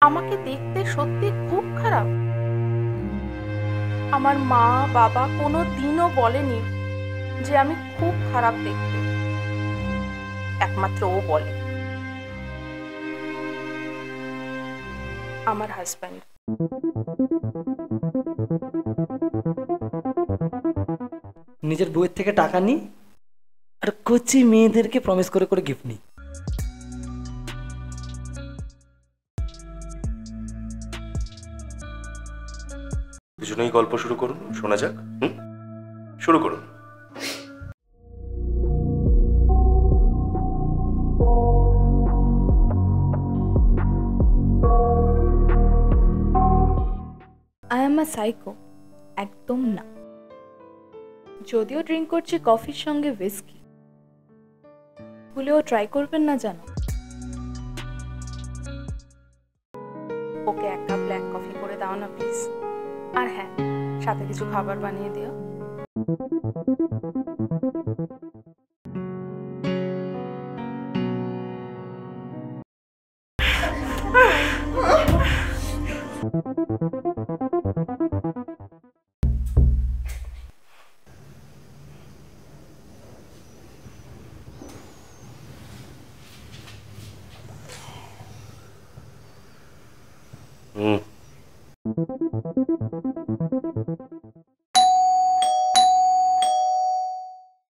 আমাকে দেখতে সত্যি খুব খারাপ। আমার মা বাবা কোনো দিনও বলেনি যে আমি খুব খারাপ দেখতে, একমাত্র ও বলে, আমার হাজব্যান্ড। নিজের বউয়ের থেকে টাকা নি আর কচি মেয়েদেরকে প্রমিস করে করে গিফট নি। কিছু নেই, গল্প শুরু করুন, শোনা যাক। শুরু করুন। আই এম আ সাইকো, একদম না। যদিও ড্রিঙ্ক করছি কফির সঙ্গে হুইস্কি, ভুলেও ট্রাই করবেন না জানো। ওকে এক কাপ ব্ল্যাক কফি করে দাও না প্লিজ। আর হ্যাঁ, সাথে কিছু খাবার বানিয়ে দিও। হুম।